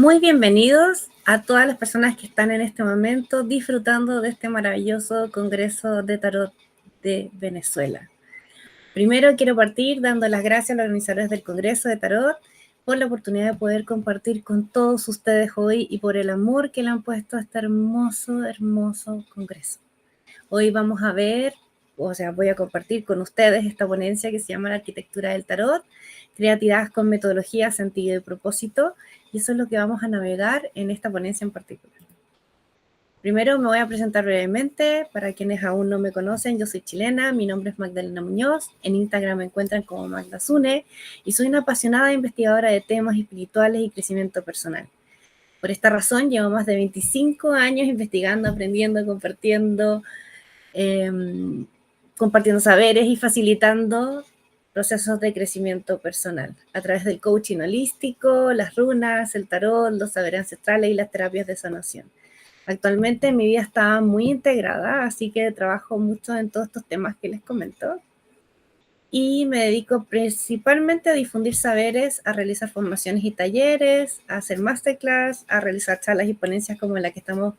Muy bienvenidos a todas las personas que están en este momento disfrutando de este maravilloso Congreso de Tarot de Venezuela. Primero quiero partir dando las gracias a los organizadores del Congreso de Tarot por la oportunidad de poder compartir con todos ustedes hoy y por el amor que le han puesto a este hermoso, hermoso Congreso. Hoy vamos a ver, voy a compartir con ustedes esta ponencia que se llama La Arquitectura del Tarot, creatividad con metodología, sentido y propósito, y eso es lo que vamos a navegar en esta ponencia en particular. Primero me voy a presentar brevemente, para quienes aún no me conocen, yo soy chilena, mi nombre es Magdalena Muñoz, en Instagram me encuentran como Magdasune, y soy una apasionada investigadora de temas espirituales y crecimiento personal. Por esta razón llevo más de 25 años investigando, aprendiendo, compartiendo saberes y facilitando procesos de crecimiento personal a través del coaching holístico, las runas, el tarot, los saberes ancestrales y las terapias de sanación. Actualmente mi vida está muy integrada, así que trabajo mucho en todos estos temas que les comento y me dedico principalmente a difundir saberes, a realizar formaciones y talleres, a hacer masterclass, a realizar charlas y ponencias como la que estamos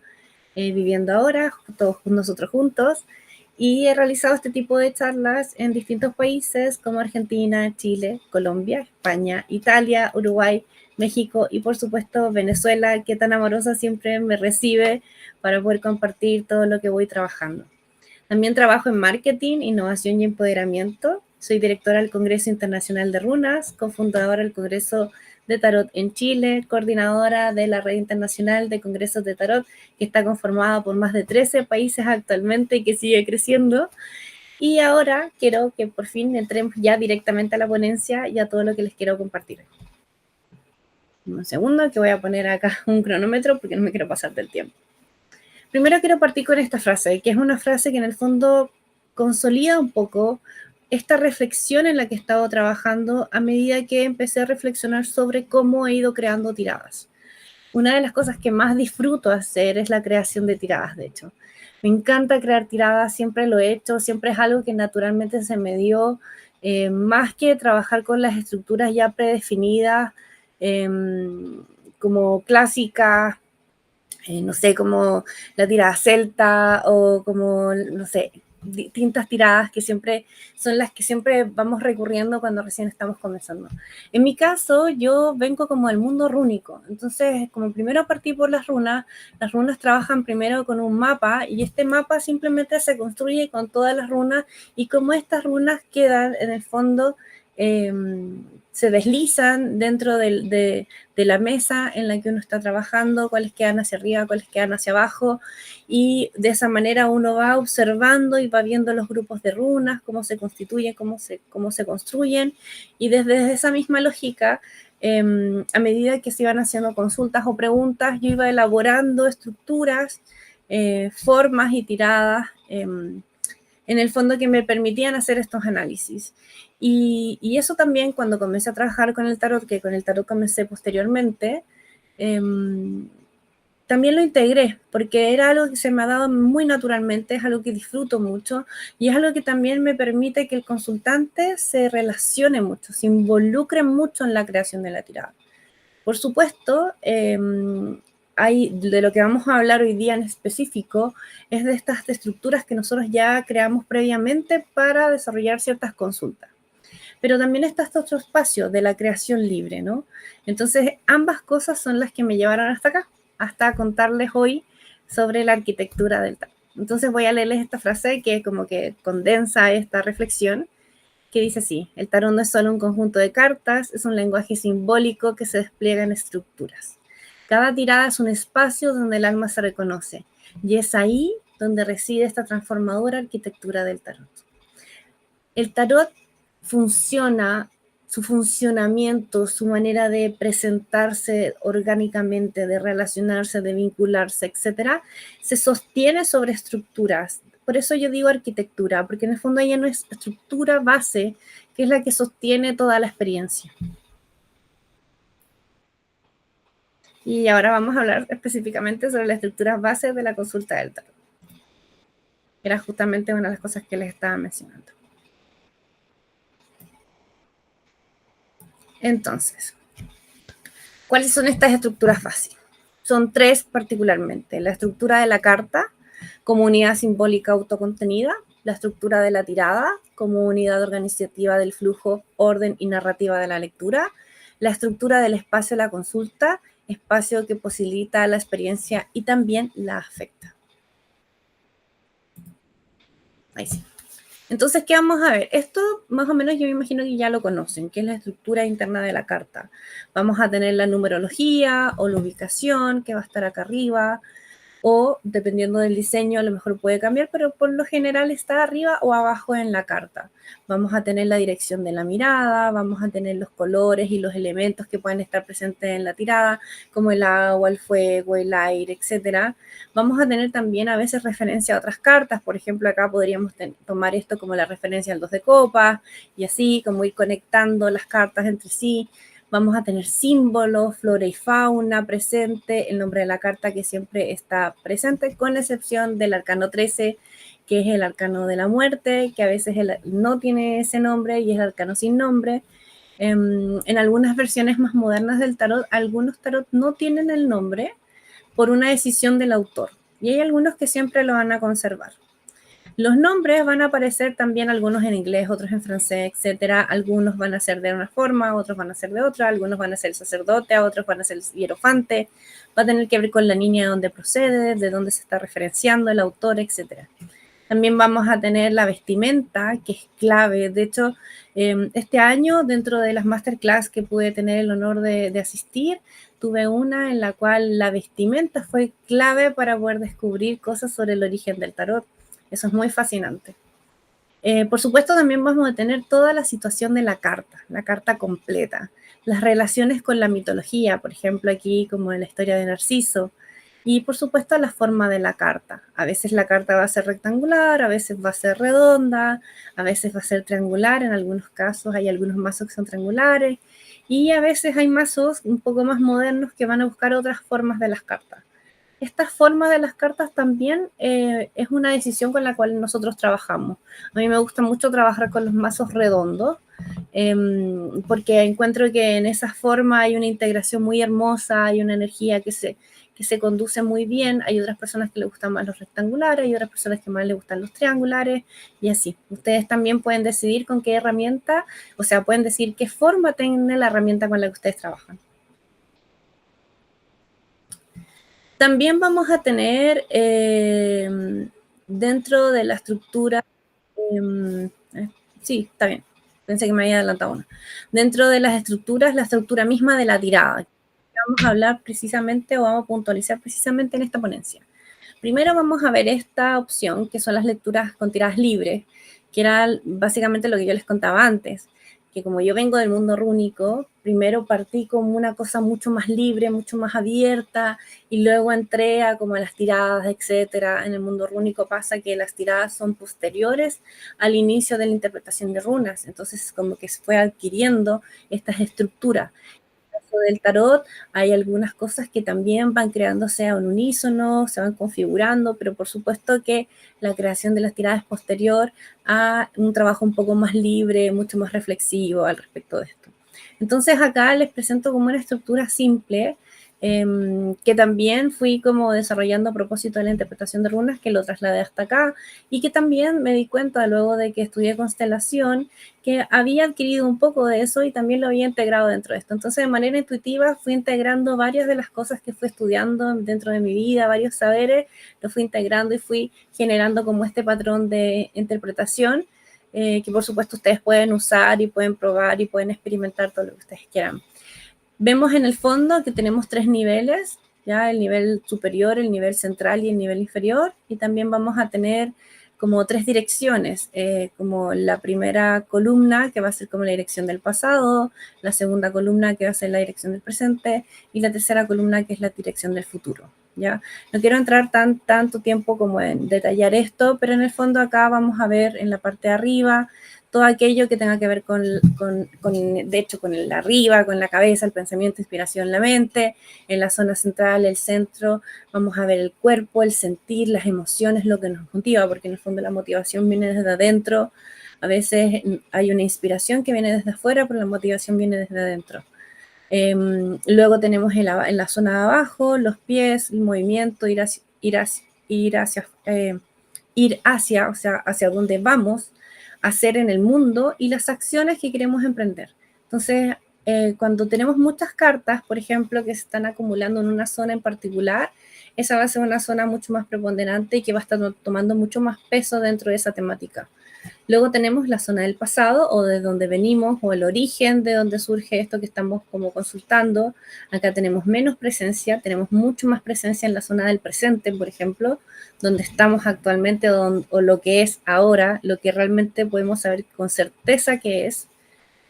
viviendo ahora, todos nosotros juntos, y he realizado este tipo de charlas en distintos países como Argentina, Chile, Colombia, España, Italia, Uruguay, México y por supuesto Venezuela, que tan amorosa siempre me recibe para poder compartir todo lo que voy trabajando. También trabajo en marketing, innovación y empoderamiento. Soy directora del Congreso Internacional de Runas, cofundadora del Congreso de Tarot en Chile, coordinadora de la Red Internacional de Congresos de Tarot, que está conformada por más de 13 países actualmente y que sigue creciendo. Y ahora quiero que por fin entremos ya directamente a la ponencia y a todo lo que les quiero compartir. Un segundo, que voy a poner acá un cronómetro porque no me quiero pasar del tiempo. Primero quiero partir con esta frase, que es una frase que en el fondo consolida un poco esta reflexión en la que he estado trabajando a medida que empecé a reflexionar sobre cómo he ido creando tiradas. Una de las cosas que más disfruto hacer es la creación de tiradas, de hecho. Me encanta crear tiradas, siempre lo he hecho, siempre es algo que naturalmente se me dio, más que trabajar con las estructuras ya predefinidas, como clásicas, no sé, como la tirada celta o como, no sé, distintas tiradas que siempre son las que siempre vamos recurriendo cuando recién estamos comenzando. En mi caso, yo vengo como del mundo rúnico, entonces como primero partí por las runas trabajan primero con un mapa y este mapa simplemente se construye con todas las runas y como estas runas quedan en el fondo, se deslizan dentro de la mesa en la que uno está trabajando, cuáles quedan hacia arriba, cuáles quedan hacia abajo, y de esa manera uno va observando y va viendo los grupos de runas, cómo se constituyen, cómo se construyen, y desde esa misma lógica, a medida que se iban haciendo consultas o preguntas, yo iba elaborando estructuras, formas y tiradas, en el fondo que me permitían hacer estos análisis. Y eso también cuando comencé a trabajar con el tarot, que con el tarot comencé posteriormente, también lo integré, porque era algo que se me ha dado muy naturalmente, es algo que disfruto mucho y es algo que también me permite que el consultante se relacione mucho, se involucre mucho en la creación de la tirada. Por supuesto, de lo que vamos a hablar hoy día en específico es de estas estructuras que nosotros ya creamos previamente para desarrollar ciertas consultas. Pero también está este otro espacio de la creación libre, ¿no? Entonces, ambas cosas son las que me llevaron hasta acá, hasta contarles hoy sobre la arquitectura del tarot. Entonces voy a leerles esta frase que como que condensa esta reflexión, que dice así: el tarot no es solo un conjunto de cartas, es un lenguaje simbólico que se despliega en estructuras. Cada tirada es un espacio donde el alma se reconoce, y es ahí donde reside esta transformadora arquitectura del tarot. El tarot funciona, su funcionamiento, su manera de presentarse orgánicamente, de relacionarse, de vincularse, etcétera, se sostiene sobre estructuras. Por eso yo digo arquitectura, porque en el fondo ella no es estructura base, que es la que sostiene toda la experiencia. Y ahora vamos a hablar específicamente sobre las estructuras bases de la consulta del tarot. Era justamente una de las cosas que les estaba mencionando. Entonces, ¿Cuáles son estas estructuras básicas? Son tres particularmente. La estructura de la carta como unidad simbólica autocontenida, la estructura de la tirada como unidad organizativa del flujo, orden y narrativa de la lectura, la estructura del espacio de la consulta, espacio que posibilita la experiencia y también la afecta. Ahí sí. Entonces, ¿qué vamos a ver? Esto más o menos yo me imagino que ya lo conocen, que es la estructura interna de la carta. Vamos a tener la numerología o la ubicación, que va a estar acá arriba, o dependiendo del diseño a lo mejor puede cambiar, pero por lo general está arriba o abajo en la carta. Vamos a tener la dirección de la mirada, vamos a tener los colores y los elementos que pueden estar presentes en la tirada, como el agua, el fuego, el aire, etc. Vamos a tener también a veces referencia a otras cartas, por ejemplo acá podríamos tomar esto como la referencia al 2 de copas, y así como ir conectando las cartas entre sí. Vamos a tener símbolos, flora y fauna presente, el nombre de la carta que siempre está presente, con excepción del arcano 13, que es el arcano de la muerte, que a veces no tiene ese nombre y es el arcano sin nombre. En algunas versiones más modernas del tarot, algunos tarot no tienen el nombre por una decisión del autor, y hay algunos que siempre lo van a conservar. Los nombres van a aparecer también algunos en inglés, otros en francés, etcétera. Algunos van a ser de una forma, otros van a ser de otra, algunos van a ser el sacerdote, otros van a ser el hierofante. Va a tener que ver con la línea de dónde procede, de dónde se está referenciando el autor, etcétera. También vamos a tener la vestimenta, que es clave. De hecho, este año, dentro de las masterclass que pude tener el honor de asistir, tuve una en la cual la vestimenta fue clave para poder descubrir cosas sobre el origen del tarot. Eso es muy fascinante. Por supuesto, también vamos a tener toda la situación de la carta completa. Las relaciones con la mitología, por ejemplo, aquí como en la historia de Narciso. Y por supuesto, la forma de la carta. A veces la carta va a ser rectangular, a veces va a ser redonda, a veces va a ser triangular. En algunos casos hay algunos mazos que son triangulares. Y a veces hay mazos un poco más modernos que van a buscar otras formas de las cartas. Esta forma de las cartas también es una decisión con la cual nosotros trabajamos. A mí me gusta mucho trabajar con los mazos redondos, porque encuentro que en esa forma hay una integración muy hermosa, hay una energía que se conduce muy bien. Hay otras personas que les gustan más los rectangulares, hay otras personas que más les gustan los triangulares, y así. Ustedes también pueden decidir con qué herramienta, o sea, pueden decir qué forma tiene la herramienta con la que ustedes trabajan. También vamos a tener dentro de la estructura, sí, está bien, pensé que me había adelantado una. Dentro de las estructuras, la estructura misma de la tirada. Vamos a hablar precisamente o vamos a puntualizar precisamente en esta ponencia. Primero vamos a ver esta opción, que son las lecturas con tiradas libres, que era básicamente lo que yo les contaba antes, que como yo vengo del mundo rúnico, primero partí como una cosa mucho más libre, mucho más abierta, y luego entré a como a las tiradas, etcétera. En el mundo rúnico pasa que las tiradas son posteriores al inicio de la interpretación de runas, entonces como que se fue adquiriendo estas estructuras. Del tarot hay algunas cosas que también van creándose a un unísono, se van configurando, pero por supuesto que la creación de las tiradas es posterior a un trabajo un poco más libre, mucho más reflexivo al respecto de esto. Entonces acá les presento como una estructura simple, que también fui como desarrollando a propósito de la interpretación de runas, que lo trasladé hasta acá, y que también me di cuenta luego de que estudié constelación, que había adquirido un poco de eso y también lo había integrado dentro de esto. Entonces, de manera intuitiva, fui integrando varias de las cosas que fui estudiando dentro de mi vida, varios saberes, los fui integrando y fui generando como este patrón de interpretación, que por supuesto ustedes pueden usar y pueden probar y pueden experimentar todo lo que ustedes quieran. Vemos en el fondo que tenemos 3 niveles, ya el nivel superior, el nivel central y el nivel inferior, y también vamos a tener como 3 direcciones, como la primera columna que va a ser como la dirección del pasado, la segunda columna que va a ser la dirección del presente y la tercera columna que es la dirección del futuro. ¿Ya? No quiero entrar tanto tiempo como en detallar esto, pero en el fondo acá vamos a ver en la parte de arriba todo aquello que tenga que ver de hecho, con el arriba, con la cabeza, el pensamiento, inspiración, la mente. En la zona central, el centro, vamos a ver el cuerpo, el sentir, las emociones, lo que nos motiva, porque en el fondo la motivación viene desde adentro. A veces hay una inspiración que viene desde afuera, pero la motivación viene desde adentro. Luego tenemos en la zona de abajo los pies, el movimiento, ir hacia, o sea, hacia donde vamos a hacer en el mundo y las acciones que queremos emprender. Entonces, cuando tenemos muchas cartas, por ejemplo, que se están acumulando en una zona en particular, esa va a ser una zona mucho más preponderante y que va a estar tomando mucho más peso dentro de esa temática. Luego tenemos la zona del pasado o de donde venimos o el origen de donde surge esto que estamos como consultando. Acá tenemos menos presencia, tenemos mucho más presencia en la zona del presente, por ejemplo, donde estamos actualmente o lo que es ahora, lo que realmente podemos saber con certeza que es.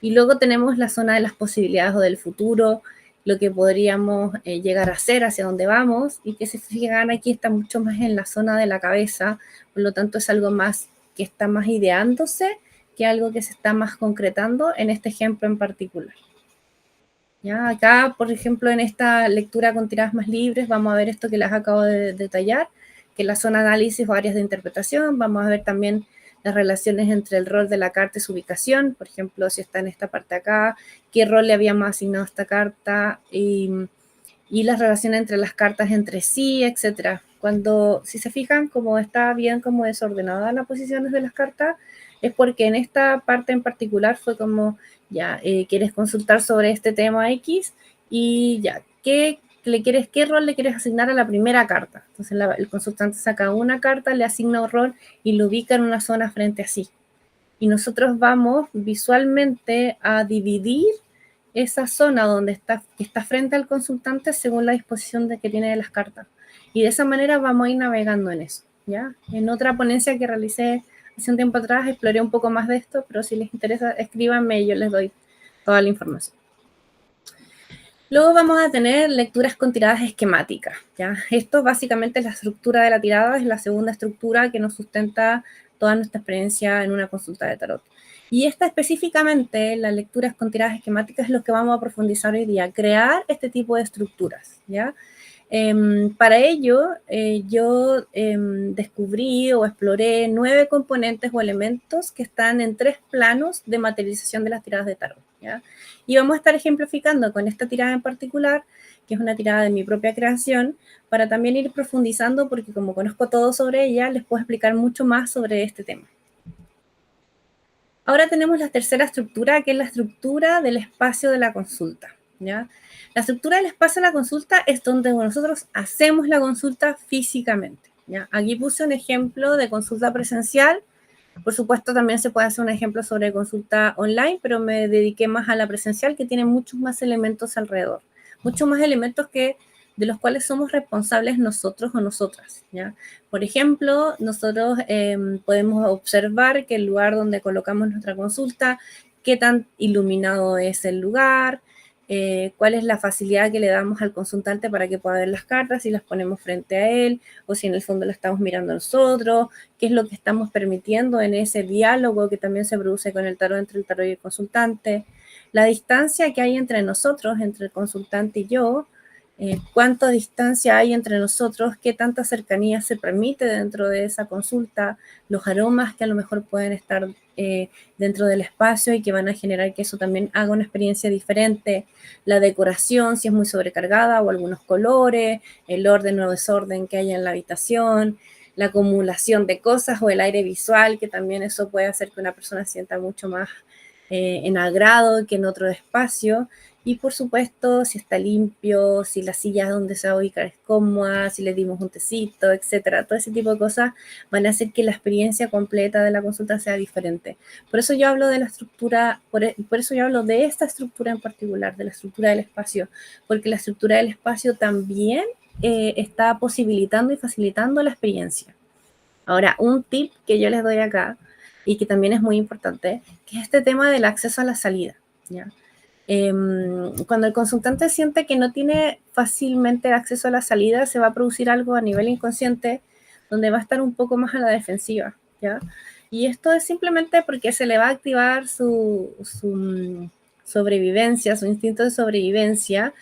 Y luego tenemos la zona de las posibilidades o del futuro, lo que podríamos llegar a ser, hacia dónde vamos, y que se fijan aquí está mucho más en la zona de la cabeza, por lo tanto es algo más que está más ideándose que algo que se está más concretando en este ejemplo en particular. ¿Ya? Acá, por ejemplo, en esta lectura con tiradas más libres, vamos a ver esto que les acabo de detallar, que es la zona de análisis o áreas de interpretación. Vamos a ver también las relaciones entre el rol de la carta y su ubicación, por ejemplo, si está en esta parte acá, qué rol le habíamos asignado a esta carta y las relaciones entre las cartas entre sí, etcétera. Cuando, si se fijan, como está bien como desordenada las posiciones de las cartas, es porque en esta parte en particular fue como, ya, quieres consultar sobre este tema X y ya, ¿qué rol le quieres asignar a la primera carta? Entonces el consultante saca una carta, le asigna un rol y lo ubica en una zona frente a sí. Y nosotros vamos visualmente a dividir esa zona donde está frente al consultante según la disposición que tiene de las cartas. Y de esa manera vamos a ir navegando en eso, ¿ya? En otra ponencia que realicé hace un tiempo atrás exploré un poco más de esto, pero si les interesa, escríbanme y yo les doy toda la información. Luego vamos a tener lecturas con tiradas esquemáticas, ¿ya? Esto básicamente es la estructura de la tirada, es la segunda estructura que nos sustenta toda nuestra experiencia en una consulta de tarot. Y esta específicamente, las lecturas con tiradas esquemáticas, es lo que vamos a profundizar hoy día, crear este tipo de estructuras, ¿ya? Para ello, yo descubrí o exploré 9 componentes o elementos que están en 3 planos de materialización de las tiradas de tarot, ¿ya? Y vamos a estar ejemplificando con esta tirada en particular, que es una tirada de mi propia creación, para también ir profundizando, porque como conozco todo sobre ella, les puedo explicar mucho más sobre este tema. Ahora tenemos la tercera estructura, que es la estructura del espacio de la consulta, ¿ya? La estructura del espacio de la consulta es donde nosotros hacemos la consulta físicamente, ¿ya? Aquí puse un ejemplo de consulta presencial. Por supuesto, también se puede hacer un ejemplo sobre consulta online, pero me dediqué más a la presencial, que tiene muchos más elementos alrededor. Muchos más elementos de los cuales somos responsables nosotros o nosotras, ¿ya? Por ejemplo, nosotros podemos observar que el lugar donde colocamos nuestra consulta, qué tan iluminado es el lugar, cuál es la facilidad que le damos al consultante para que pueda ver las cartas, si las ponemos frente a él o si en el fondo la estamos mirando nosotros, qué es lo que estamos permitiendo en ese diálogo que también se produce con el tarot entre el tarot y el consultante, la distancia que hay entre nosotros, entre el consultante y yo, cuánta distancia hay entre nosotros, qué tanta cercanía se permite dentro de esa consulta, los aromas que a lo mejor pueden estar dentro del espacio y que van a generar que eso también haga una experiencia diferente, la decoración, si es muy sobrecargada o algunos colores, el orden o desorden que haya en la habitación, la acumulación de cosas o el aire visual, que también eso puede hacer que una persona se sienta mucho más en agrado que en otro espacio. Y por supuesto, si está limpio, si la silla donde se va a ubicar es cómoda, si le dimos un tecito, etcétera. Todo ese tipo de cosas van a hacer que la experiencia completa de la consulta sea diferente. Por eso yo hablo de la estructura, por eso yo hablo de esta estructura en particular, de la estructura del espacio, porque la estructura del espacio también está posibilitando y facilitando la experiencia. Ahora, un tip que yo les doy acá y que también es muy importante, que es este tema del acceso a la salida, ¿ya? Cuando el consultante siente que no tiene fácilmente acceso a la salida, se va a producir algo a nivel inconsciente donde va a estar un poco más a la defensiva, ¿ya? Y esto es simplemente porque se le va a activar su sobrevivencia, su instinto de sobrevivencia.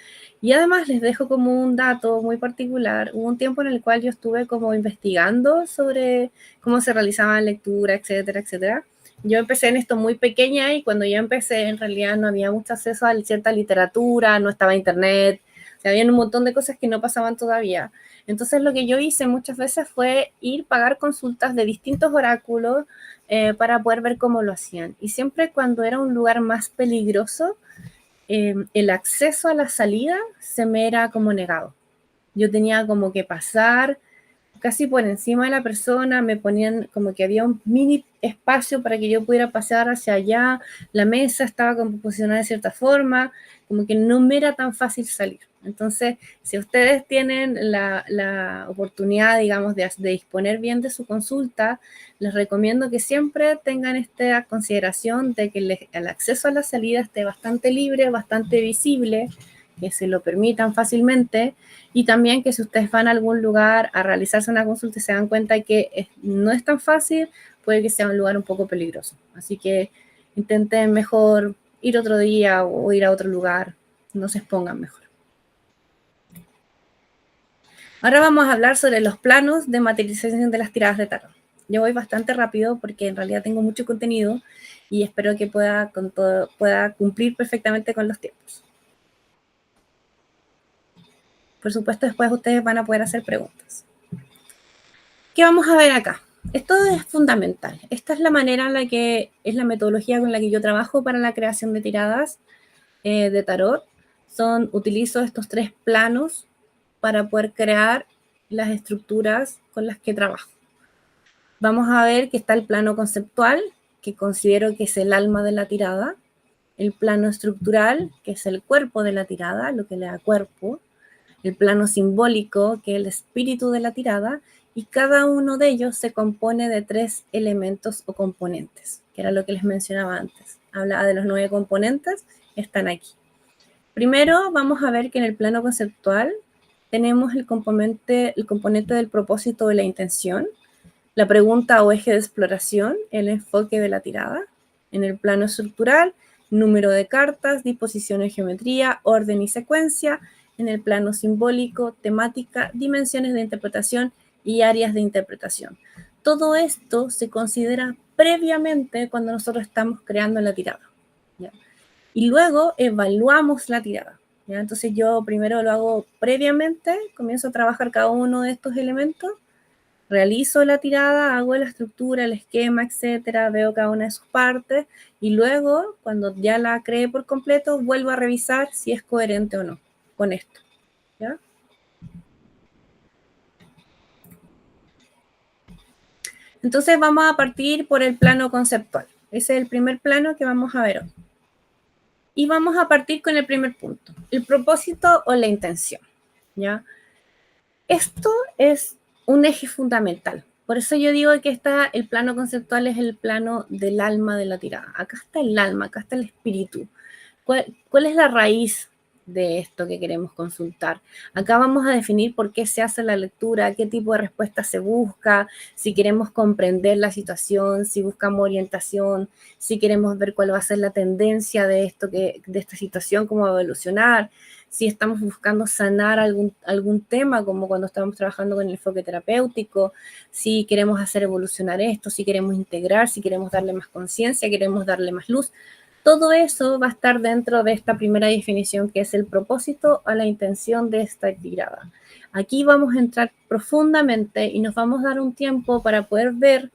Y además les dejo como un dato muy particular. Hubo un tiempo en el cual yo estuve como investigando sobre cómo se realizaban lecturas, etcétera, etcétera. yo empecé en esto muy pequeña y cuando yo empecé en realidad no había mucho acceso a cierta literatura, no estaba internet, o sea, había un montón de cosas que no pasaban todavía. Entonces lo que yo hice muchas veces fue ir pagar consultas de distintos oráculos para poder ver cómo lo hacían. Y siempre cuando era un lugar más peligroso, el acceso a la salida se me era como negado. Yo tenía como que pasar casi por encima de la persona, me ponían como que había un mini espacio para que yo pudiera pasar hacia allá, la mesa estaba como posicionada de cierta forma, como que no me era tan fácil salir. Entonces, si ustedes tienen la oportunidad, digamos, de disponer bien de su consulta, les recomiendo que siempre tengan esta consideración de que el acceso a la salida esté bastante libre, bastante visible, que se lo permitan fácilmente, y también que si ustedes van a algún lugar a realizarse una consulta y se dan cuenta que no es tan fácil, puede que sea un lugar un poco peligroso. Así que intenten mejor ir otro día o ir a otro lugar, no se expongan mejor. Ahora vamos a hablar sobre los planos de materialización de las tiradas de tarot. Yo voy bastante rápido porque en realidad tengo mucho contenido y espero que pueda cumplir perfectamente con los tiempos. Por supuesto, después ustedes van a poder hacer preguntas. ¿Qué vamos a ver acá? Esto es fundamental. Esta es la manera en la que es la metodología con la que yo trabajo para la creación de tiradas de tarot. Utilizo estos 3 planos para poder crear las estructuras con las que trabajo. Vamos a ver que está el plano conceptual, que considero que es el alma de la tirada, el plano estructural, que es el cuerpo de la tirada, lo que le da cuerpo, el plano simbólico, que es el espíritu de la tirada, y cada uno de ellos se compone de 3 elementos o componentes, que era lo que les mencionaba antes. Hablaba de los 9 componentes, están aquí. Primero vamos a ver que en el plano conceptual tenemos el componente del propósito de la intención, la pregunta o eje de exploración, el enfoque de la tirada. En el plano estructural, número de cartas, disposición en geometría, orden y secuencia. En el plano simbólico, temática, dimensiones de interpretación y áreas de interpretación. Todo esto se considera previamente cuando nosotros estamos creando la tirada, ¿ya? Y luego evaluamos la tirada, ¿ya? Entonces yo primero lo hago previamente, comienzo a trabajar cada uno de estos elementos, realizo la tirada, hago la estructura, el esquema, etcétera, veo cada una de sus partes y luego, cuando ya la creé por completo, vuelvo a revisar si es coherente o no con esto, ¿ya? Entonces vamos a partir por el plano conceptual. Ese es el primer plano que vamos a ver hoy. Y vamos a partir con el primer punto, el propósito o la intención, ¿ya? Esto es un eje fundamental. Por eso yo digo que el plano conceptual es el plano del alma de la tirada. Acá está el alma, acá está el espíritu. ¿Cuál es la raíz de esto que queremos consultar? Acá vamos a definir por qué se hace la lectura, qué tipo de respuesta se busca, si queremos comprender la situación, si buscamos orientación, si queremos ver cuál va a ser la tendencia de esta situación, cómo va a evolucionar, si estamos buscando sanar algún tema, como cuando estamos trabajando con el enfoque terapéutico, si queremos hacer evolucionar esto, si queremos integrar, si queremos darle más conciencia, queremos darle más luz. Todo eso va a estar dentro de esta primera definición, que es el propósito o la intención de esta tirada. Aquí vamos a entrar profundamente y nos vamos a dar un tiempo para poder ver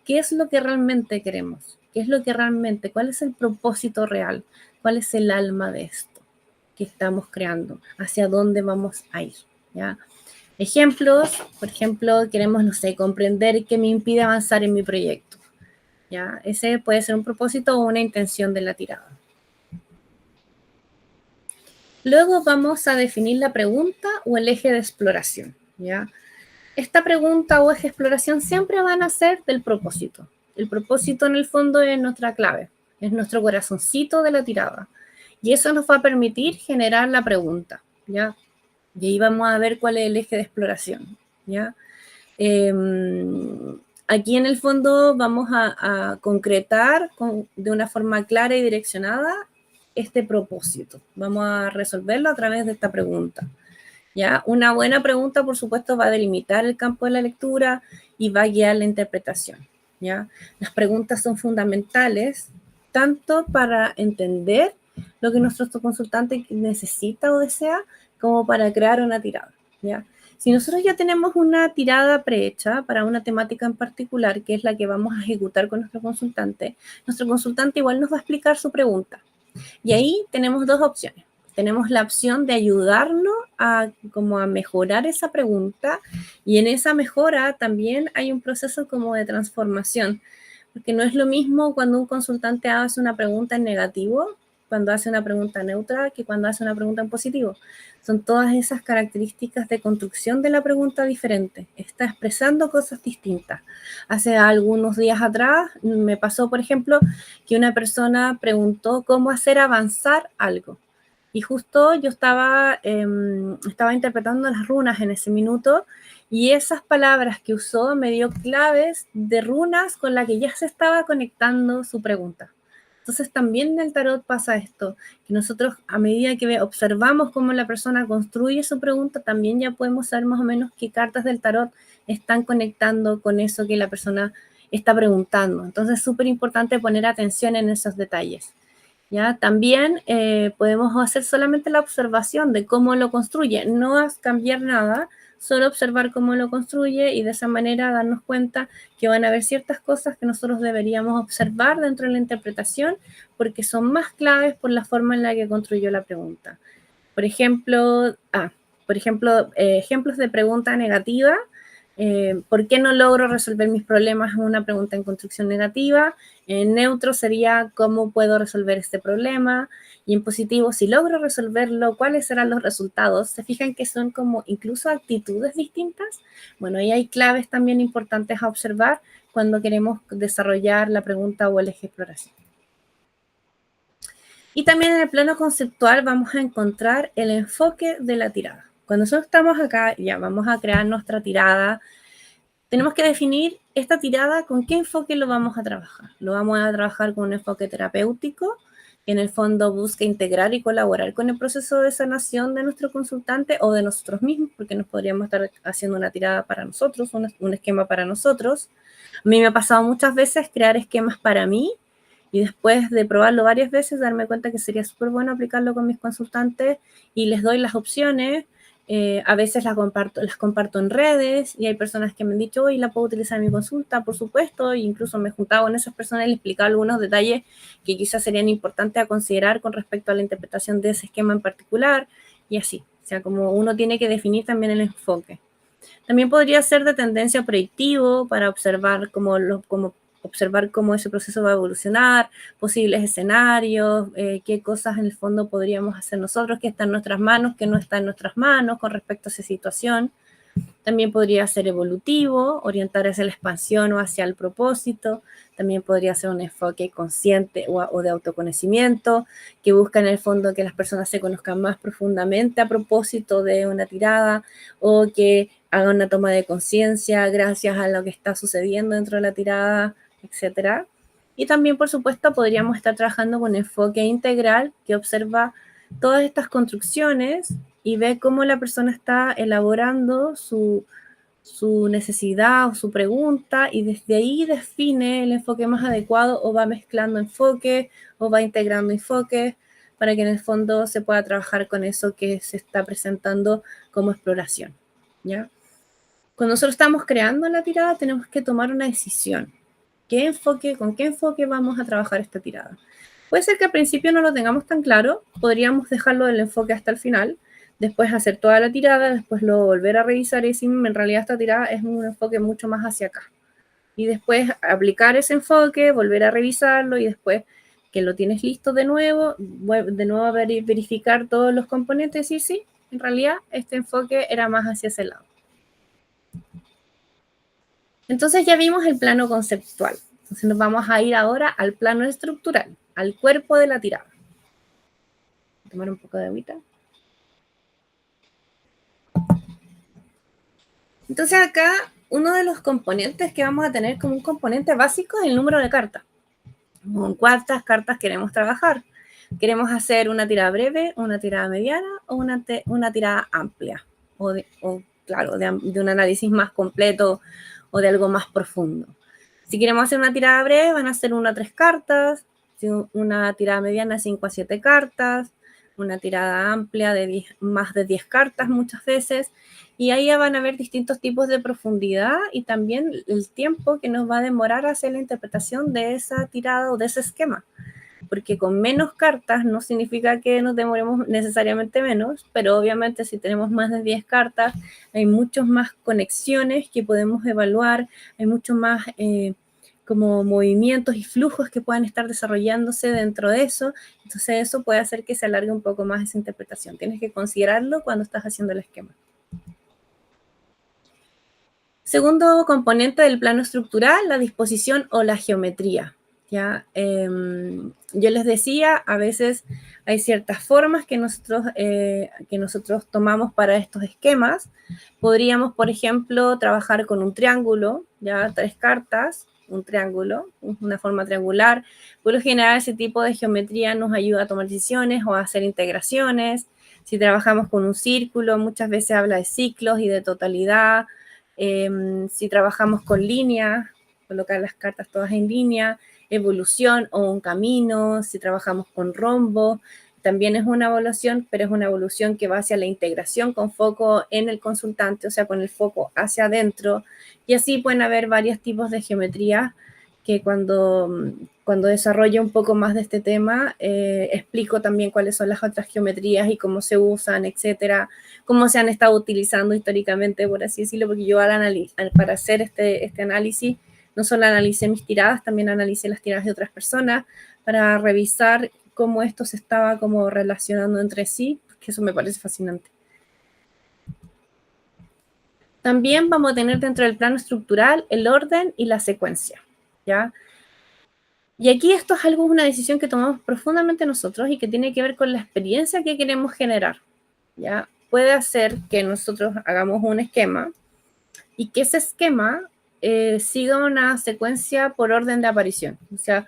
qué es lo que realmente queremos, qué es lo que realmente, cuál es el propósito real, cuál es el alma de esto que estamos creando, hacia dónde vamos a ir, ¿ya? Ejemplos, por ejemplo, queremos, no sé, comprender qué me impide avanzar en mi proyecto, ¿ya? Ese puede ser un propósito o una intención de la tirada. Luego vamos a definir la pregunta o el eje de exploración, ¿ya? Esta pregunta o eje de exploración siempre van a ser del propósito. El propósito en el fondo es nuestra clave, es nuestro corazoncito de la tirada. Y eso nos va a permitir generar la pregunta, ¿ya? Y ahí vamos a ver cuál es el eje de exploración, ¿ya? Aquí en el fondo vamos a concretar de una forma clara y direccionada este propósito. Vamos a resolverlo a través de esta pregunta, ¿ya? Una buena pregunta, por supuesto, va a delimitar el campo de la lectura y va a guiar la interpretación. ¿ya? Las preguntas son fundamentales tanto para entender lo que nuestro consultante necesita o desea, como para crear una tirada, ¿ya? Si nosotros ya tenemos una tirada prehecha para una temática en particular, que es la que vamos a ejecutar con nuestro consultante igual nos va a explicar su pregunta. Y ahí tenemos dos opciones. Tenemos la opción de ayudarnos como a mejorar esa pregunta, y en esa mejora también hay un proceso como de transformación, porque no es lo mismo cuando un consultante hace una pregunta en negativo, cuando hace una pregunta neutra, que cuando hace una pregunta en positivo. Son todas esas características de construcción de la pregunta diferentes. Está expresando cosas distintas. Hace algunos días atrás me pasó, por ejemplo, que una persona preguntó cómo hacer avanzar algo. Y justo yo estaba interpretando las runas en ese minuto, y esas palabras que usó me dio claves de runas con las que ya se estaba conectando su pregunta. Entonces también en el tarot pasa esto, que nosotros a medida que observamos cómo la persona construye su pregunta, también ya podemos saber más o menos qué cartas del tarot están conectando con eso que la persona está preguntando. Entonces es súper importante poner atención en esos detalles. ¿Ya? También podemos hacer solamente la observación de cómo lo construye, no cambiar nada, solo observar cómo lo construye, y de esa manera darnos cuenta que van a haber ciertas cosas que nosotros deberíamos observar dentro de la interpretación, porque son más claves por la forma en la que construyó la pregunta. Por ejemplo, ejemplos de pregunta negativa. ¿Por qué no logro resolver mis problemas? Es una pregunta en construcción negativa. En neutro sería ¿cómo puedo resolver este problema? Y en positivo, si logro resolverlo, ¿cuáles serán los resultados? ¿Se fijan que son como incluso actitudes distintas? Bueno, ahí hay claves también importantes a observar cuando queremos desarrollar la pregunta o el eje de exploración. Y también en el plano conceptual vamos a encontrar el enfoque de la tirada. Cuando nosotros estamos acá, ya vamos a crear nuestra tirada, tenemos que definir esta tirada con qué enfoque lo vamos a trabajar. Lo vamos a trabajar con un enfoque terapéutico, que en el fondo busca integrar y colaborar con el proceso de sanación de nuestro consultante o de nosotros mismos, porque nos podríamos estar haciendo una tirada para nosotros, un esquema para nosotros. A mí me ha pasado muchas veces crear esquemas para mí, y después de probarlo varias veces darme cuenta que sería súper bueno aplicarlo con mis consultantes, y les doy las opciones. A veces las comparto en redes, y hay personas que me han dicho, hoy la puedo utilizar en mi consulta, por supuesto, e incluso me he juntado con esas personas y les he explicado algunos detalles que quizás serían importantes a considerar con respecto a la interpretación de ese esquema en particular, y así. O sea, como uno tiene que definir también el enfoque. También podría ser de tendencia predictivo, para observar cómo ese proceso va a evolucionar, posibles escenarios, qué cosas en el fondo podríamos hacer nosotros, que está en nuestras manos, que no está en nuestras manos con respecto a esa situación. También podría ser evolutivo, orientar hacia la expansión o hacia el propósito. También podría ser un enfoque consciente o de autoconocimiento, que busca en el fondo que las personas se conozcan más profundamente a propósito de una tirada, o que hagan una toma de conciencia gracias a lo que está sucediendo dentro de la tirada, etc. Y también, por supuesto, podríamos estar trabajando con un enfoque integral, que observa todas estas construcciones y ve cómo la persona está elaborando su necesidad o su pregunta, y desde ahí define el enfoque más adecuado, o va mezclando enfoques o va integrando enfoques, para que en el fondo se pueda trabajar con eso que se está presentando como exploración, ¿ya? Cuando nosotros estamos creando la tirada, tenemos que tomar una decisión. ¿Con qué enfoque vamos a trabajar esta tirada? Puede ser que al principio no lo tengamos tan claro, podríamos dejarlo del enfoque hasta el final, después hacer toda la tirada, después luego volver a revisar y decir, en realidad esta tirada es un enfoque mucho más hacia acá. Y después aplicar ese enfoque, volver a revisarlo, y después que lo tienes listo de nuevo a verificar todos los componentes y decir, sí, en realidad este enfoque era más hacia ese lado. Entonces ya vimos el plano conceptual. Entonces nos vamos a ir ahora al plano estructural, al cuerpo de la tirada. Voy a tomar un poco de agüita. Entonces acá uno de los componentes que vamos a tener como un componente básico es el número de cartas. ¿Con cuántas cartas queremos trabajar? ¿Queremos hacer una tirada breve, una tirada mediana o una tirada amplia? Claro, de un análisis más completo o de algo más profundo. Si queremos hacer una tirada breve, van a ser 1 a 3 cartas, una tirada mediana 5 a 7 cartas, una tirada amplia de más de 10 cartas muchas veces, y ahí ya van a haber distintos tipos de profundidad y también el tiempo que nos va a demorar hacer la interpretación de esa tirada o de ese esquema, porque con menos cartas no significa que nos demoremos necesariamente menos, pero obviamente si tenemos más de 10 cartas hay muchas más conexiones que podemos evaluar, hay mucho más como movimientos y flujos que puedan estar desarrollándose dentro de eso, entonces eso puede hacer que se alargue un poco más esa interpretación. Tienes que considerarlo cuando estás haciendo el esquema. Segundo componente del plano estructural, la disposición o la geometría. ¿Ya? Yo les decía, a veces hay ciertas formas que nosotros tomamos para estos esquemas. Podríamos, por ejemplo, trabajar con un triángulo, ya 3 cartas, un triángulo, una forma triangular. Por lo general, ese tipo de geometría nos ayuda a tomar decisiones o a hacer integraciones. Si trabajamos con un círculo, muchas veces habla de ciclos y de totalidad. Si trabajamos con líneas, colocar las cartas todas en línea, evolución o un camino. Si trabajamos con rombo, también es una evolución, pero es una evolución que va hacia la integración con foco en el consultante, o sea, con el foco hacia adentro. Y así pueden haber varios tipos de geometría que cuando desarrollo un poco más de este tema, explico también cuáles son las otras geometrías y cómo se usan, etcétera, cómo se han estado utilizando históricamente, por así decirlo, porque yo para hacer este análisis, no solo analicé mis tiradas, también analicé las tiradas de otras personas para revisar cómo esto se estaba como relacionando entre sí, que eso me parece fascinante. También vamos a tener dentro del plano estructural el orden y la secuencia, ¿ya? Y aquí esto es una decisión que tomamos profundamente nosotros y que tiene que ver con la experiencia que queremos generar, ¿ya? Puede hacer que nosotros hagamos un esquema y que ese esquema siga una secuencia por orden de aparición. O sea,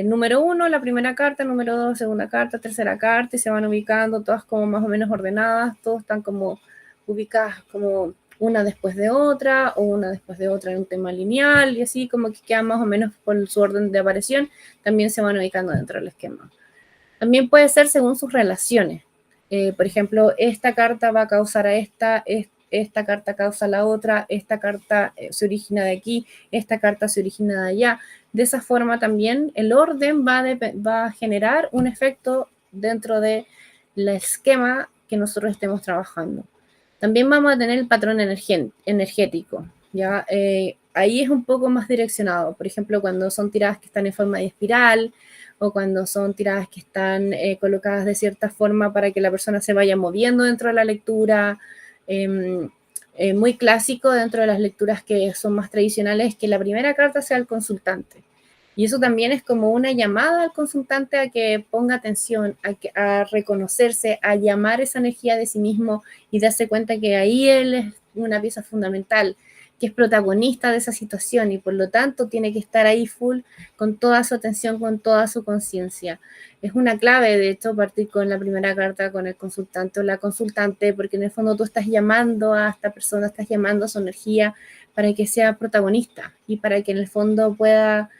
número 1, la primera carta, número 2, segunda carta, tercera carta, y se van ubicando todas como más o menos ordenadas, todas están como ubicadas como una después de otra, o una después de otra en un tema lineal, y así como que quedan más o menos por su orden de aparición, también se van ubicando dentro del esquema. También puede ser según sus relaciones. Por ejemplo, esta carta va a causar a esta carta causa a la otra, esta carta se origina de aquí, esta carta se origina de allá. De esa forma también el orden va a generar un efecto dentro del esquema que nosotros estemos trabajando. También vamos a tener el patrón energético, ¿ya? Ahí es un poco más direccionado. Por ejemplo, cuando son tiradas que están en forma de espiral, o cuando son tiradas que están colocadas de cierta forma para que la persona se vaya moviendo dentro de la lectura. Muy clásico dentro de las lecturas que son más tradicionales, que la primera carta sea el consultante. Y eso también es como una llamada al consultante a que ponga atención, a reconocerse, a llamar esa energía de sí mismo y darse cuenta que ahí él es una pieza fundamental, que es protagonista de esa situación y por lo tanto tiene que estar ahí full con toda su atención, con toda su conciencia. Es una clave, de hecho, partir con la primera carta con el consultante o la consultante, porque en el fondo tú estás llamando a esta persona, estás llamando a su energía para que sea protagonista y para que en el fondo pueda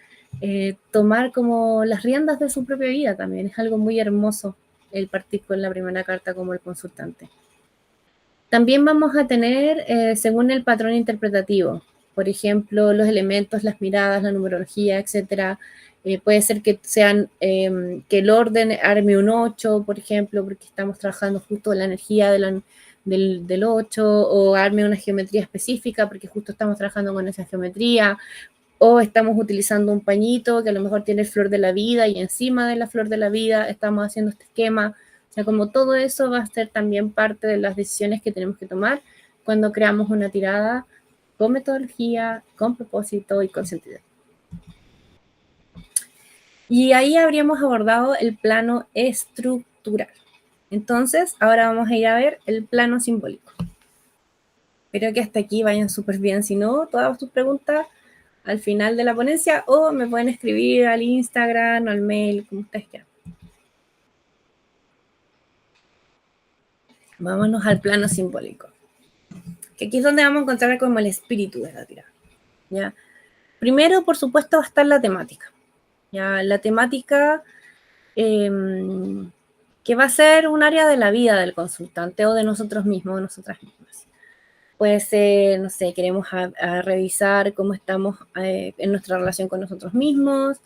tomar como las riendas de su propia vida también. Es algo muy hermoso el partir con la primera carta como el consultante. También vamos a tener, según el patrón interpretativo, por ejemplo, los elementos, las miradas, la numerología, etcétera. Puede ser que sean, que el orden arme un 8, por ejemplo, porque estamos trabajando justo la energía del 8, o arme una geometría específica, porque justo estamos trabajando con esa geometría, o estamos utilizando un pañito que a lo mejor tiene flor de la vida y encima de la flor de la vida estamos haciendo este esquema. O sea, como todo eso va a ser también parte de las decisiones que tenemos que tomar cuando creamos una tirada con metodología, con propósito y con sentido. Y ahí habríamos abordado el plano estructural. Entonces, ahora vamos a ir a ver el plano simbólico. Espero que hasta aquí vayan súper bien. Si no, todas tus preguntas al final de la ponencia o me pueden escribir al Instagram o al mail, como ustedes quieran. Vámonos al plano simbólico. Que aquí es donde vamos a encontrar como el espíritu de la tirada, ¿ya? Primero, por supuesto, va a estar la temática. ¿Ya? La temática que va a ser un área de la vida del consultante o de nosotros mismos, de nosotras mismas. Puede ser, no sé, queremos revisar cómo estamos en nuestra relación con nosotros mismos,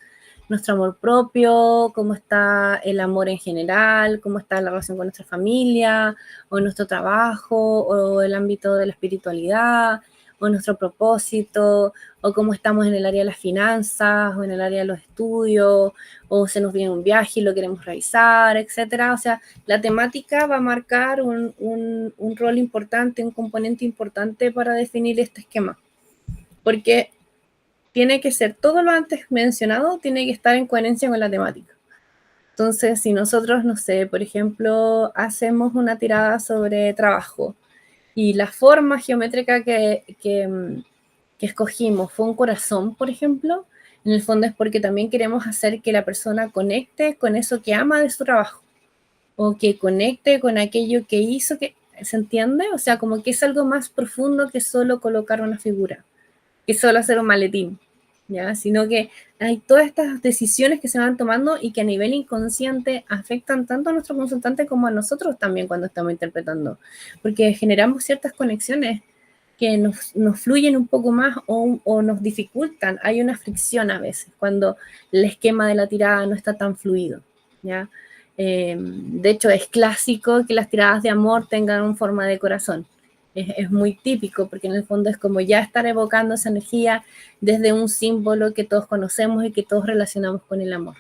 nuestro amor propio, cómo está el amor en general, cómo está la relación con nuestra familia, o nuestro trabajo, o el ámbito de la espiritualidad, o nuestro propósito, o cómo estamos en el área de las finanzas, o en el área de los estudios, o se nos viene un viaje y lo queremos revisar, etcétera. O sea, la temática va a marcar un rol importante, un componente importante para definir este esquema. Porque tiene que ser todo lo antes mencionado, tiene que estar en coherencia con la temática. Entonces, si nosotros, no sé, por ejemplo, hacemos una tirada sobre trabajo y la forma geométrica que escogimos fue un corazón, por ejemplo, en el fondo es porque también queremos hacer que la persona conecte con eso que ama de su trabajo o que conecte con aquello que hizo, que ¿se entiende? O sea, como que es algo más profundo que solo colocar una figura, que solo hacer un maletín, ¿ya? Sino que hay todas estas decisiones que se van tomando y que a nivel inconsciente afectan tanto a nuestro consultante como a nosotros también cuando estamos interpretando, porque generamos ciertas conexiones que nos fluyen un poco más o nos dificultan. Hay una fricción a veces cuando el esquema de la tirada no está tan fluido, ¿ya? De hecho, es clásico que las tiradas de amor tengan forma de corazón. Es muy típico porque en el fondo es como ya estar evocando esa energía desde un símbolo que todos conocemos y que todos relacionamos con el amor.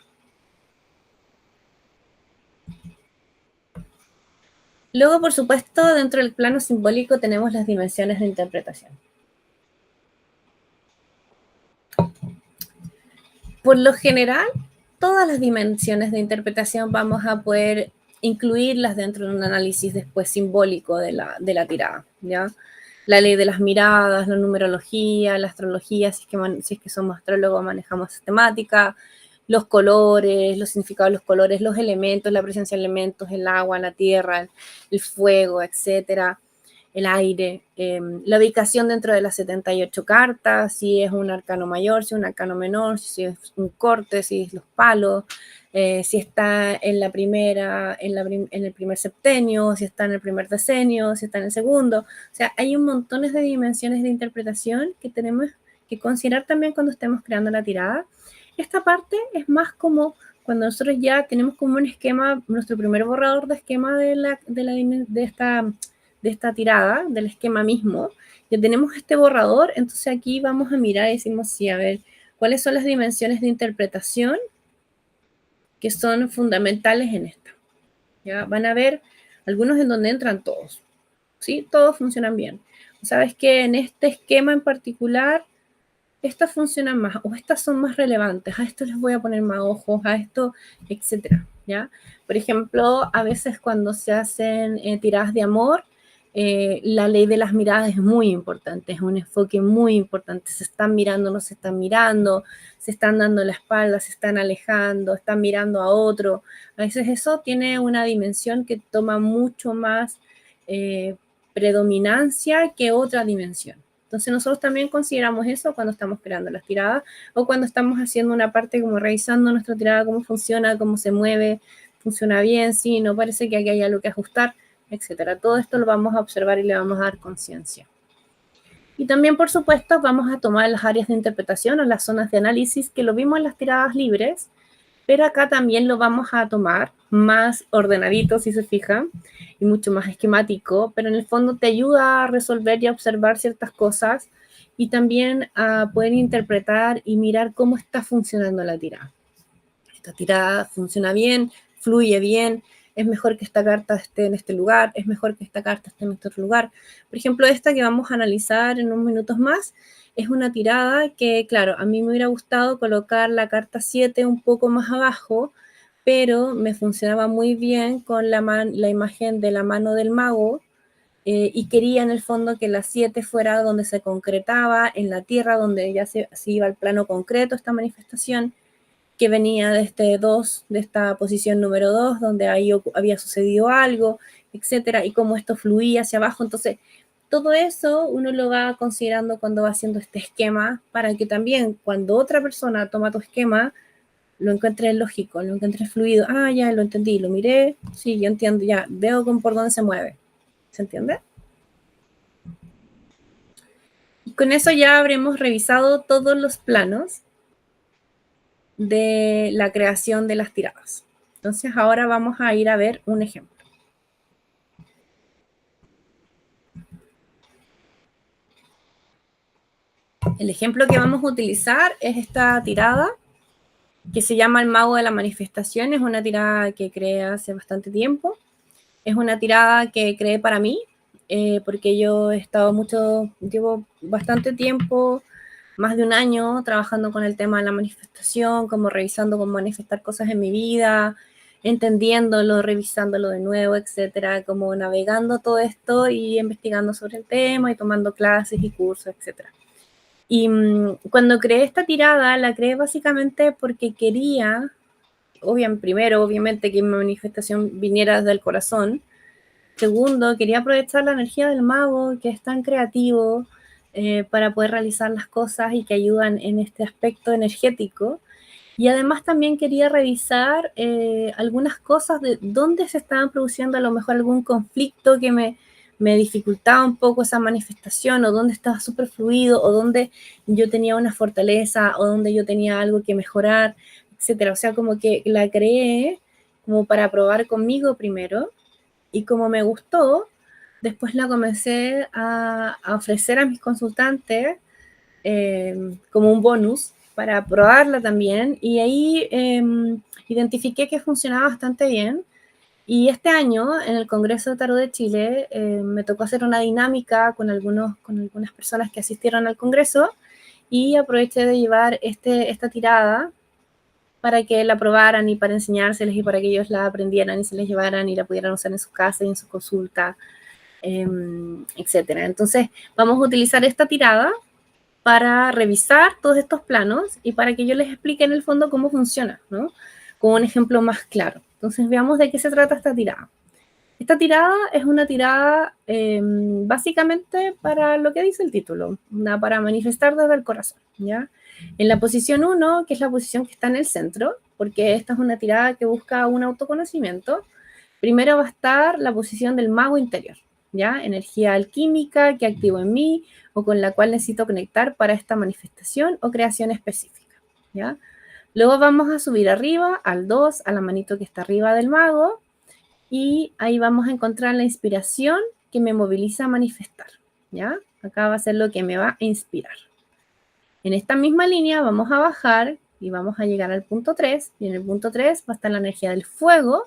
Luego, por supuesto, dentro del plano simbólico tenemos las dimensiones de interpretación. Por lo general, todas las dimensiones de interpretación vamos a poder incluirlas dentro de un análisis después simbólico de la tirada, ¿ya? La ley de las miradas, la numerología, la astrología, si es que somos astrólogos manejamos esa temática, los colores, los significados de los colores, los elementos, la presencia de elementos, el agua, la tierra, el fuego, etcétera, el aire, la ubicación dentro de las 78 cartas, si es un arcano mayor, si es un arcano menor, si es un corte, si es los palos, si está en la primera, en el primer septenio, si está en el primer decenio, si está en el segundo. O sea, hay un montón de dimensiones de interpretación que tenemos que considerar también cuando estemos creando la tirada. Esta parte es más como cuando nosotros ya tenemos como un esquema, nuestro primer borrador de esquema de esta tirada, del esquema mismo, ya tenemos este borrador, entonces aquí vamos a mirar y decimos, sí, a ver, ¿cuáles son las dimensiones de interpretación que son fundamentales en esta? ¿Ya? Van a ver algunos en donde entran todos, ¿sí? Todos funcionan bien. ¿Sabes que en este esquema en particular, estas funcionan más o estas son más relevantes? A esto les voy a poner más ojos, a esto, etcétera, ¿ya? Por ejemplo, a veces cuando se hacen tiradas de amor, la ley de las miradas es muy importante, es un enfoque muy importante. Se están mirando, no se están mirando, se están dando la espalda, se están alejando, están mirando a otro. A veces eso tiene una dimensión que toma mucho más predominancia que otra dimensión. Entonces nosotros también consideramos eso cuando estamos creando las tiradas o cuando estamos haciendo una parte como revisando nuestra tirada, cómo funciona, cómo se mueve, funciona bien, sí, no parece que aquí haya algo que ajustar, etcétera. Todo esto lo vamos a observar y le vamos a dar conciencia. Y también, por supuesto, vamos a tomar las áreas de interpretación o las zonas de análisis que lo vimos en las tiradas libres, pero acá también lo vamos a tomar más ordenadito, si se fijan, y mucho más esquemático, pero en el fondo te ayuda a resolver y a observar ciertas cosas y también a poder interpretar y mirar cómo está funcionando la tirada. Esta tirada funciona bien, fluye bien, es mejor que esta carta esté en este lugar, es mejor que esta carta esté en este otro lugar. Por ejemplo, esta que vamos a analizar en unos minutos más, es una tirada que, claro, a mí me hubiera gustado colocar la carta 7 un poco más abajo, pero me funcionaba muy bien con la imagen de la mano del mago, y quería en el fondo que la 7 fuera donde se concretaba, en la tierra, donde ya se iba al plano concreto esta manifestación, que venía de este 2, de esta posición número 2, donde ahí había sucedido algo, etcétera, y cómo esto fluía hacia abajo. Entonces, todo eso uno lo va considerando cuando va haciendo este esquema para que también cuando otra persona toma tu esquema, lo encuentre lógico, lo encuentre fluido. Ah, ya lo entendí, lo miré, sí, yo entiendo, ya veo por dónde se mueve. ¿Se entiende? Y con eso ya habremos revisado todos los planos de la creación de las tiradas. Entonces ahora vamos a ir a ver un ejemplo. El ejemplo que vamos a utilizar es esta tirada que se llama El Mago de la Manifestación. Es una tirada que creé hace bastante tiempo. Es una tirada que creé para mí, porque yo he estado llevo bastante tiempo, más de un año, trabajando con el tema de la manifestación, como revisando cómo manifestar cosas en mi vida, entendiéndolo, revisándolo de nuevo, etcétera, como navegando todo esto y investigando sobre el tema y tomando clases y cursos, etcétera. Y cuando creé esta tirada, la creé básicamente porque quería, primero, obviamente, que mi manifestación viniera desde el corazón. Segundo, quería aprovechar la energía del mago, que es tan creativo, para poder realizar las cosas y que ayudan en este aspecto energético. Y además también quería revisar algunas cosas de dónde se estaban produciendo a lo mejor algún conflicto que me dificultaba un poco esa manifestación, o dónde estaba súper fluido, o dónde yo tenía una fortaleza, o dónde yo tenía algo que mejorar, etcétera. O sea, como que la creé como para probar conmigo primero, y como me gustó, después la comencé a ofrecer a mis consultantes como un bonus para probarla también, y ahí identifiqué que funcionaba bastante bien. Y este año, en el Congreso de Tarot de Chile, me tocó hacer una dinámica con algunas personas que asistieron al Congreso, y aproveché de llevar esta tirada para que la probaran y para enseñárseles y para que ellos la aprendieran y se les llevaran y la pudieran usar en sus casas y en sus consultas, etcétera. Entonces, vamos a utilizar esta tirada para revisar todos estos planos y para que yo les explique en el fondo cómo funciona, ¿no? Con un ejemplo más claro. Entonces, veamos de qué se trata esta tirada. Esta tirada es una tirada básicamente para lo que dice el título, para manifestar desde el corazón, ¿ya? En la posición 1, que es la posición que está en el centro, porque esta es una tirada que busca un autoconocimiento, primero va a estar la posición del mago interior, ¿ya? Energía alquímica que activo en mí o con la cual necesito conectar para esta manifestación o creación específica, ¿ya? Luego vamos a subir arriba al 2, a la manito que está arriba del mago, y ahí vamos a encontrar la inspiración que me moviliza a manifestar, ¿ya? Acá va a ser lo que me va a inspirar. En esta misma línea vamos a bajar y vamos a llegar al punto 3, y en el punto 3 va a estar la energía del fuego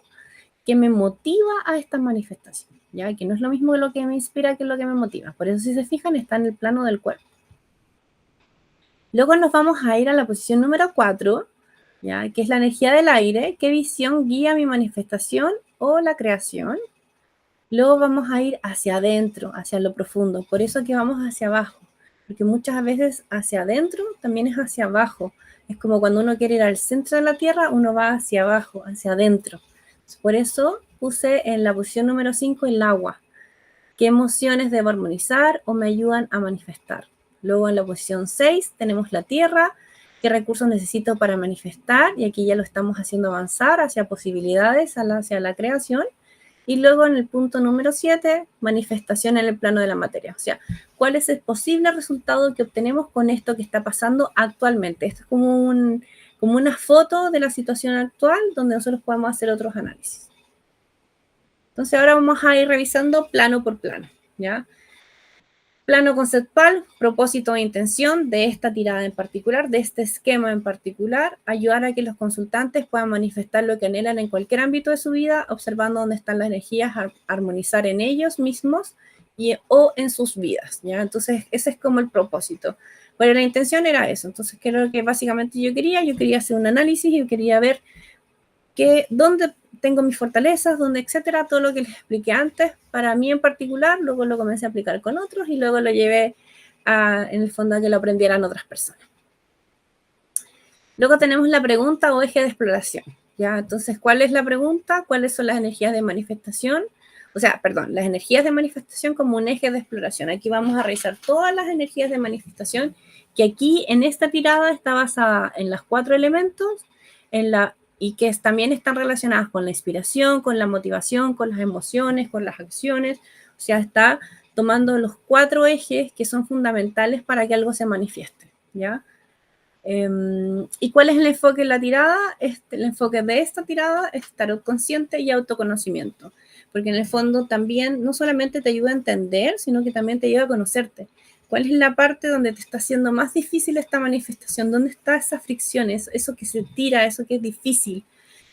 que me motiva a esta manifestación, ¿ya? Que no es lo mismo lo que me inspira que lo que me motiva. Por eso, si se fijan, está en el plano del cuerpo. Luego nos vamos a ir a la posición número 4, ¿ya? Que es la energía del aire. ¿Qué visión guía mi manifestación o la creación? Luego vamos a ir hacia adentro, hacia lo profundo. Por eso que vamos hacia abajo, porque muchas veces hacia adentro también es hacia abajo. Es como cuando uno quiere ir al centro de la Tierra, uno va hacia abajo, hacia adentro. Por eso puse en la posición número 5 el agua. ¿Qué emociones debo armonizar o me ayudan a manifestar? Luego en la posición 6 tenemos la tierra. ¿Qué recursos necesito para manifestar? Y aquí ya lo estamos haciendo avanzar hacia posibilidades, hacia la creación. Y luego en el punto número 7, manifestación en el plano de la materia. O sea, ¿cuál es el posible resultado que obtenemos con esto que está pasando actualmente? Esto es como una foto de la situación actual donde nosotros podemos hacer otros análisis. Entonces ahora vamos a ir revisando plano por plano, ¿ya? Plano conceptual, propósito e intención de esta tirada en particular, de este esquema en particular, ayudar a que los consultantes puedan manifestar lo que anhelan en cualquier ámbito de su vida, observando dónde están las energías, armonizar en ellos mismos o en sus vidas, ¿ya? Entonces ese es como el propósito. Pero la intención era eso. Entonces, ¿qué es lo que básicamente yo quería? Yo quería hacer un análisis y yo quería ver dónde tengo mis fortalezas, dónde, etcétera, todo lo que les expliqué antes, para mí en particular, luego lo comencé a aplicar con otros y luego lo llevé en el fondo a que lo aprendieran otras personas. Luego tenemos la pregunta o eje de exploración, ¿ya? Entonces, ¿cuál es la pregunta? ¿Cuáles son las energías de manifestación? o sea, perdón, las energías de manifestación como un eje de exploración. Aquí vamos a revisar todas las energías de manifestación, que aquí en esta tirada está basada en los 4 elementos, y que también están relacionadas con la inspiración, con la motivación, con las emociones, con las acciones. O sea, está tomando los 4 ejes que son fundamentales para que algo se manifieste, ¿ya? ¿Y cuál es el enfoque en la tirada? El enfoque de esta tirada es tarot consciente y autoconocimiento, porque en el fondo también no solamente te ayuda a entender, sino que también te ayuda a conocerte. ¿Cuál es la parte donde te está haciendo más difícil esta manifestación? ¿Dónde está esa fricción, eso que se tira, eso que es difícil?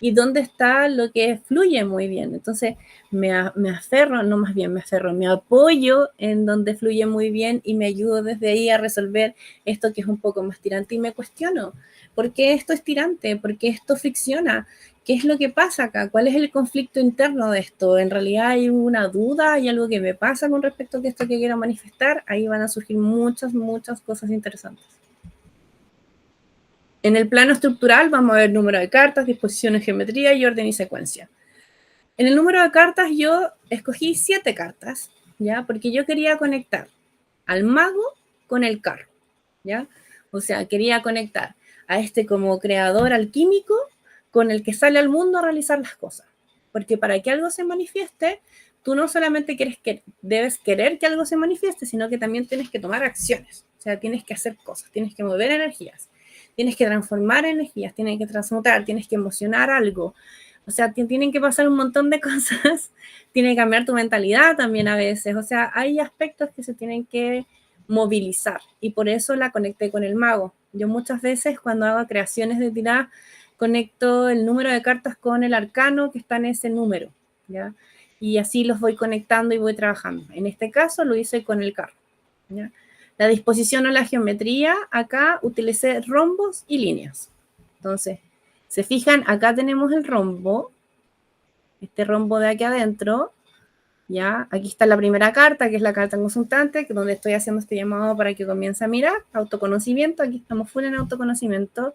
¿Y dónde está lo que fluye muy bien? Entonces, me aferro, no más bien me aferro, me apoyo en donde fluye muy bien y me ayudo desde ahí a resolver esto que es un poco más tirante y me cuestiono, ¿por qué esto es tirante? ¿Por qué esto fricciona? ¿Qué es lo que pasa acá? ¿Cuál es el conflicto interno de esto? ¿En realidad hay una duda? ¿Hay algo que me pasa con respecto a esto que quiero manifestar? Ahí van a surgir muchas, muchas cosas interesantes. En el plano estructural vamos a ver número de cartas, disposiciones, geometría y orden y secuencia. En el número de cartas yo escogí 7 cartas, ¿ya? Porque yo quería conectar al mago con el carro, ¿ya? O sea, quería conectar a este como creador alquímico con el que sale al mundo a realizar las cosas. Porque para que algo se manifieste, tú no solamente debes querer que algo se manifieste, sino que también tienes que tomar acciones. O sea, tienes que hacer cosas, tienes que mover energías, tienes que transformar energías, tienes que transmutar, tienes que emocionar algo. O sea, tienen que pasar un montón de cosas, tiene que cambiar tu mentalidad también a veces. O sea, hay aspectos que se tienen que movilizar y por eso la conecté con el mago. Yo muchas veces cuando hago creaciones de tirada conecto el número de cartas con el arcano que está en ese número, ¿ya? Y así los voy conectando y voy trabajando. En este caso lo hice con el carro, ¿ya? La disposición o la geometría, acá utilicé rombos y líneas. Entonces, se fijan, acá tenemos el rombo, este rombo de aquí adentro, ¿ya? Aquí está la primera carta, que es la carta consultante, que donde estoy haciendo este llamado para que comience a mirar, autoconocimiento, aquí estamos full en autoconocimiento.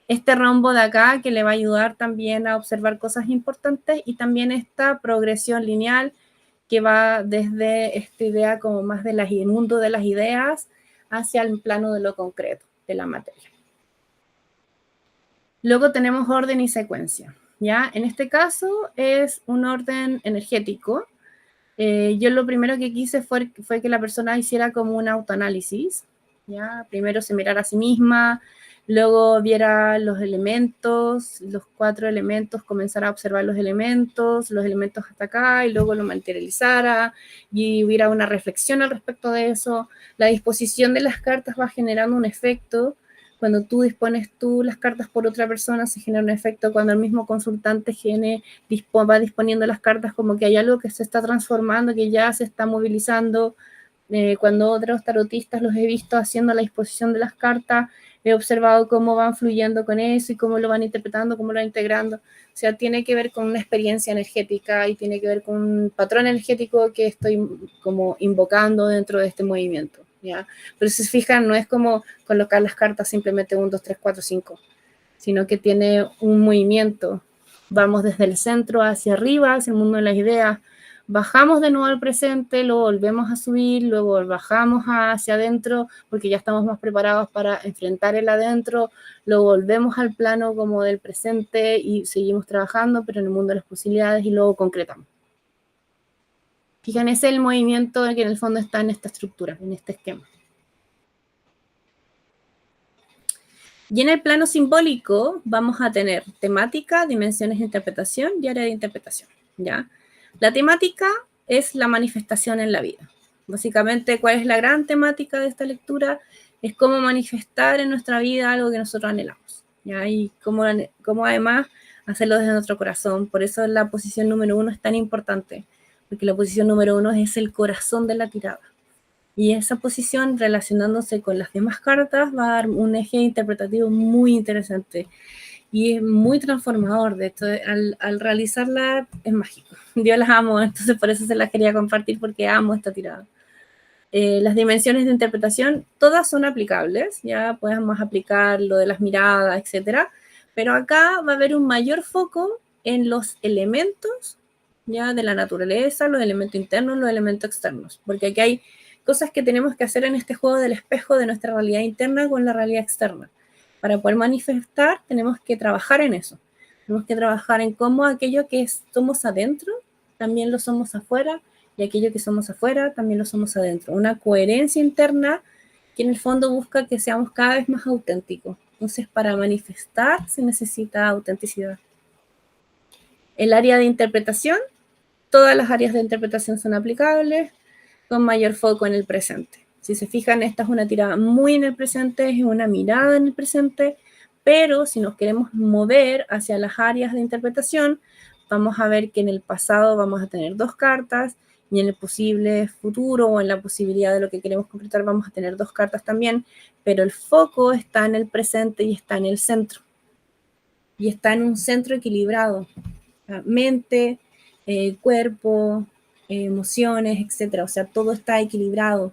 Este rombo de acá que le va a ayudar también a observar cosas importantes y también esta progresión lineal que va desde esta idea como más del mundo de las ideas hacia el plano de lo concreto, de la materia. Luego tenemos orden y secuencia, ¿ya? En este caso es un orden energético. Yo lo primero que quise fue que la persona hiciera como un autoanálisis, ¿ya? Primero se mirara a sí misma, luego viera los elementos, los 4 elementos, comenzara a observar los elementos hasta acá, y luego lo materializara, y hubiera una reflexión al respecto de eso. La disposición de las cartas va generando un efecto. Cuando tú dispones las cartas por otra persona, se genera un efecto. Cuando el mismo consultante va disponiendo las cartas, como que hay algo que se está transformando, que ya se está movilizando. Cuando otros tarotistas los he visto haciendo la disposición de las cartas, he observado cómo van fluyendo con eso y cómo lo van interpretando, cómo lo van integrando. O sea, tiene que ver con una experiencia energética y tiene que ver con un patrón energético que estoy como invocando dentro de este movimiento, ¿ya? Pero si se fijan, no es como colocar las cartas simplemente 1, 2, 3, 4, 5, sino que tiene un movimiento. Vamos desde el centro hacia arriba, hacia el mundo de las ideas, bajamos de nuevo al presente, lo volvemos a subir, luego bajamos hacia adentro porque ya estamos más preparados para enfrentar el adentro, lo volvemos al plano como del presente y seguimos trabajando, pero en el mundo de las posibilidades, y luego concretamos. Fíjense el movimiento que en el fondo está en esta estructura, en este esquema. Y en el plano simbólico vamos a tener temática, dimensiones de interpretación y área de interpretación, ¿ya? La temática es la manifestación en la vida. Básicamente, ¿cuál es la gran temática de esta lectura? Es cómo manifestar en nuestra vida algo que nosotros anhelamos, ¿ya? Y cómo además hacerlo desde nuestro corazón. Por eso la posición número 1 es tan importante, porque la posición número 1 es el corazón de la tirada. Y esa posición, relacionándose con las demás cartas, va a dar un eje interpretativo muy interesante y es muy transformador. De hecho, al realizarla es mágico. Yo las amo, entonces por eso se las quería compartir, porque amo esta tirada. Las dimensiones de interpretación, todas son aplicables, ya podemos aplicar lo de las miradas, etcétera, pero acá va a haber un mayor foco en los elementos, ya de la naturaleza, los elementos internos, los elementos externos, porque aquí hay cosas que tenemos que hacer en este juego del espejo de nuestra realidad interna con la realidad externa. Para poder manifestar tenemos que trabajar en eso, tenemos que trabajar en cómo aquello que somos adentro también lo somos afuera, y aquello que somos afuera también lo somos adentro. Una coherencia interna que en el fondo busca que seamos cada vez más auténticos. Entonces, para manifestar se necesita autenticidad. El área de interpretación, todas las áreas de interpretación son aplicables, con mayor foco en el presente. Si se fijan, esta es una tirada muy en el presente, es una mirada en el presente, pero si nos queremos mover hacia las áreas de interpretación, vamos a ver que en el pasado vamos a tener 2 cartas, y en el posible futuro o en la posibilidad de lo que queremos concretar vamos a tener 2 cartas también, pero el foco está en el presente y está en el centro. Y está en un centro equilibrado. Mente, cuerpo, emociones, etcétera. O sea, todo está equilibrado,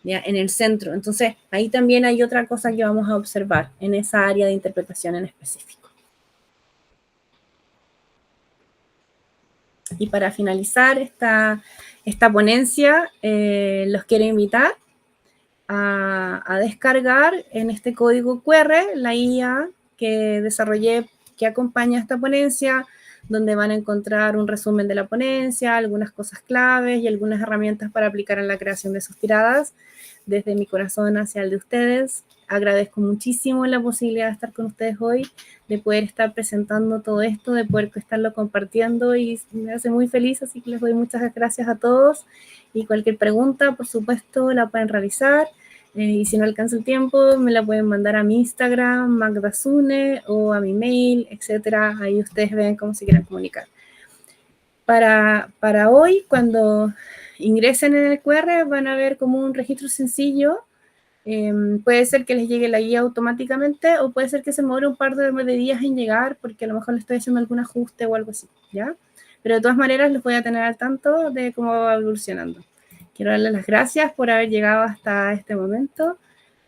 ¿ya? En el centro. Entonces, ahí también hay otra cosa que vamos a observar en esa área de interpretación en específico. Y para finalizar esta ponencia, los quiero invitar a descargar en este código QR la IA que desarrollé, que acompaña esta ponencia, donde van a encontrar un resumen de la ponencia, algunas cosas claves y algunas herramientas para aplicar en la creación de sus tiradas. Desde mi corazón hacia el de ustedes, agradezco muchísimo la posibilidad de estar con ustedes hoy, de poder estar presentando todo esto, de poder estarlo compartiendo, y me hace muy feliz, así que les doy muchas gracias a todos, y cualquier pregunta, por supuesto, la pueden realizar. Y si no alcanza el tiempo, me la pueden mandar a mi Instagram, magdasune, o a mi mail, etcétera. Ahí ustedes ven cómo se quieran comunicar. Para hoy, cuando ingresen en el QR, van a ver como un registro sencillo. Puede ser que les llegue la guía automáticamente, o puede ser que se demore un par de días en llegar, porque a lo mejor le estoy haciendo algún ajuste o algo así, ¿ya? Pero de todas maneras los voy a tener al tanto de cómo va evolucionando. Quiero darles las gracias por haber llegado hasta este momento,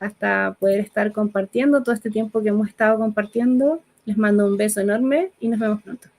hasta poder estar compartiendo todo este tiempo que hemos estado compartiendo. Les mando un beso enorme y nos vemos pronto.